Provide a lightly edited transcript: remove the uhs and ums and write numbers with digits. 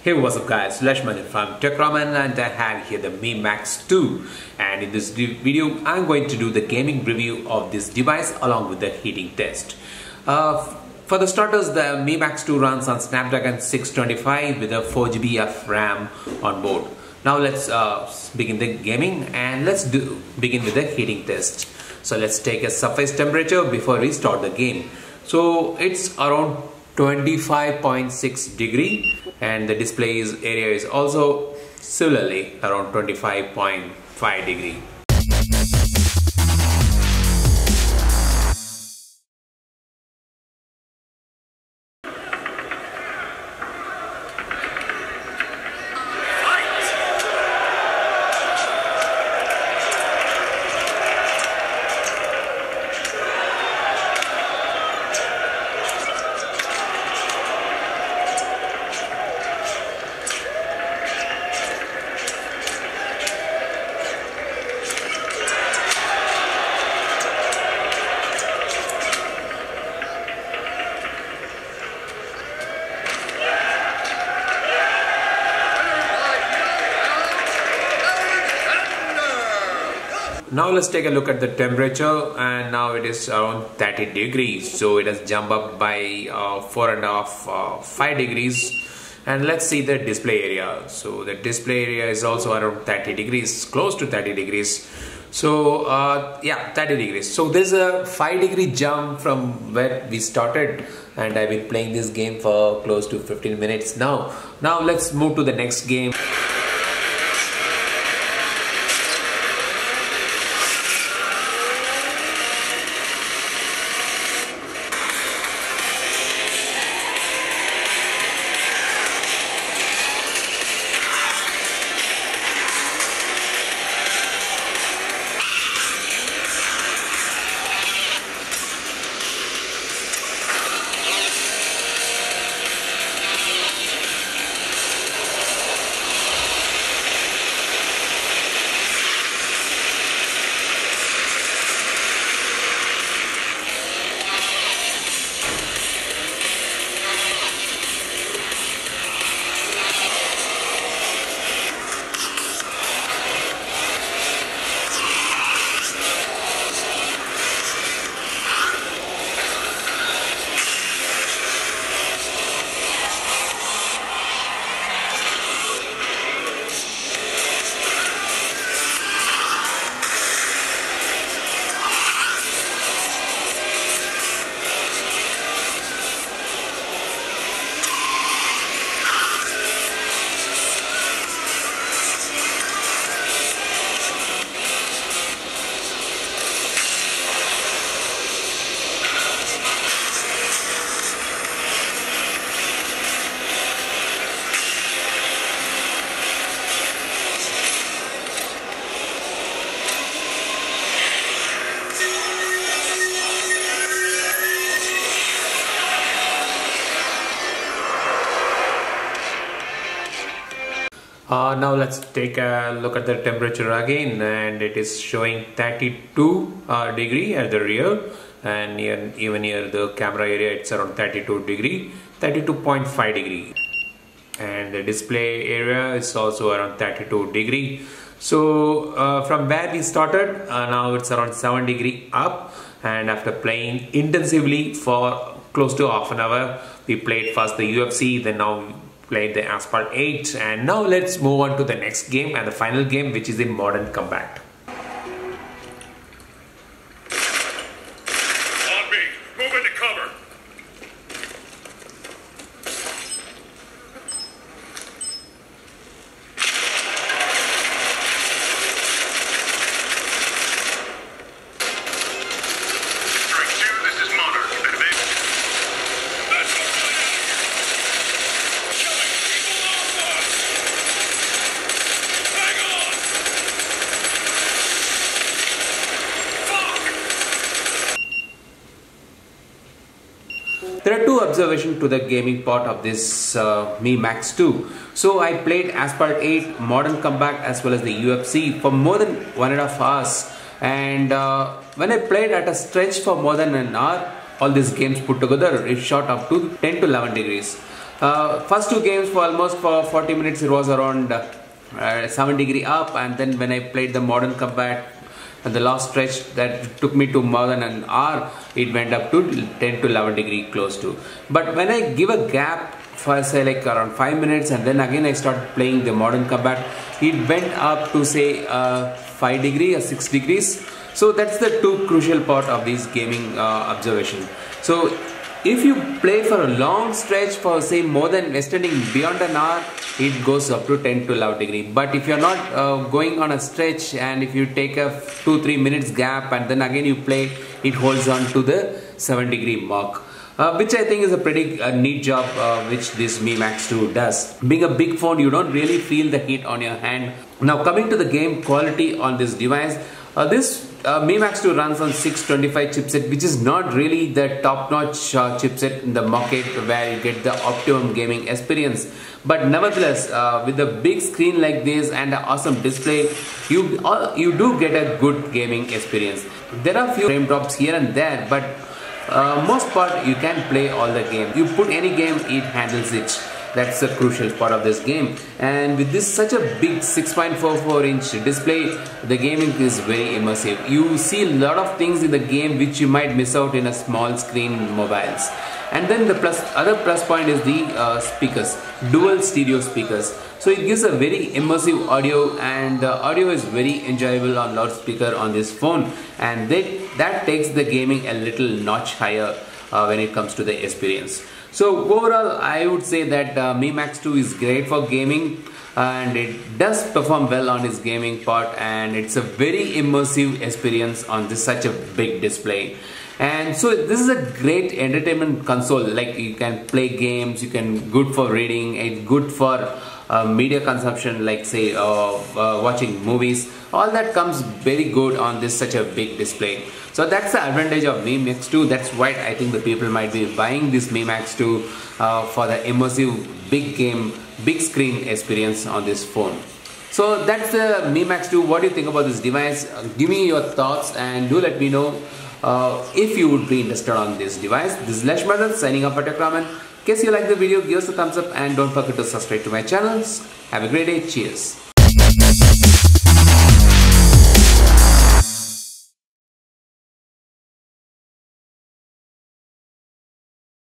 Hey, what's up guys, Lashman from TechRaman, and I have here the Mi Max 2, and in this video I'm going to do the gaming review of this device along with the heating test. For the starters, the Mi Max 2 runs on Snapdragon 625 with a 4GB of RAM on board. Now let's begin the gaming, and let's begin with the heating test. So let's take a surface temperature before we start the game. So it's around 25.6 degree, and the display area is also similarly around 25.5 degree. Now let's take a look at the temperature, and now it is around 30 degrees, so it has jumped up by 5 degrees. And let's see the display area. So the display area is also around 30 degrees, close to 30 degrees. So yeah, 30 degrees. So there's a 5 degree jump from where we started, and I've been playing this game for close to 15 minutes now. Now let's move to the next game. Now let's take a look at the temperature again, and it is showing 32 degree at the rear, and even near the camera area it's around 32 degree, 32.5 degree, and the display area is also around 32 degree. So from where we started, now it's around 7 degree up, and after playing intensively for close to half an hour, we played first the UFC, then now played the Asphalt 8, and now let's move on to the next game and the final game, which is the Modern Combat. On me, move into cover. Strike 2, this is Monarch. Activate. That's all right. There are two observations to the gaming part of this Mi Max 2. So I played Asphalt 8, Modern Combat as well as the UFC for more than 1.5 hours, and when I played at a stretch for more than an hour, all these games put together, it shot up to 10 to 11 degrees. First two games for almost for 40 minutes it was around 7° up, and then when I played the Modern Combat and the last stretch that took me to more than an hour, it went up to 10 to 11° close to. But when I give a gap for say like around 5 minutes and then again I started playing the Modern Combat, it went up to say 5° or 6 degrees. So that's the two crucial part of this gaming observation. So if you play for a long stretch for say more than extending beyond an hour, it goes up to 10 to 11°. But if you're not going on a stretch and if you take a 2-3 minutes gap and then again you play, it holds on to the 7° mark. Which I think is a pretty neat job which this Mi Max 2 does. Being a big phone, you don't really feel the heat on your hand. Now coming to the game quality on this device, this Mi Max 2 runs on 625 chipset, which is not really the top-notch chipset in the market where you get the optimum gaming experience. But nevertheless, with a big screen like this and an awesome display, you do get a good gaming experience. There are few frame drops here and there, but most part you can play all the game. You put any game, it handles it. That's a crucial part of this game. And with this such a big 6.44-inch display, the gaming is very immersive. You see a lot of things in the game which you might miss out in a small screen mobiles. And then the other plus point is the speakers, dual stereo speakers. So it gives a very immersive audio, and the audio is very enjoyable on loudspeaker on this phone, and that takes the gaming a little notch higher when it comes to the experience. So overall, I would say that Mi Max 2 is great for gaming, and it does perform well on its gaming part, and it's a very immersive experience on such a big display. And so this is a great entertainment console. Like you can play games, you can good for reading, it's good for media consumption, like say watching movies. All that comes very good on this such a big display. So that's the advantage of Mi Max 2. That's why I think the people might be buying this Mi Max 2 for the immersive big game, big screen experience on this phone. So that's the Mi Max 2. What do you think about this device? Give me your thoughts and do let me know if you would be interested on this device. This is Lesh Madhan signing off for TechRamen. In case you like the video, give us a thumbs up and don't forget to subscribe to my channels. Have a great day. Cheers.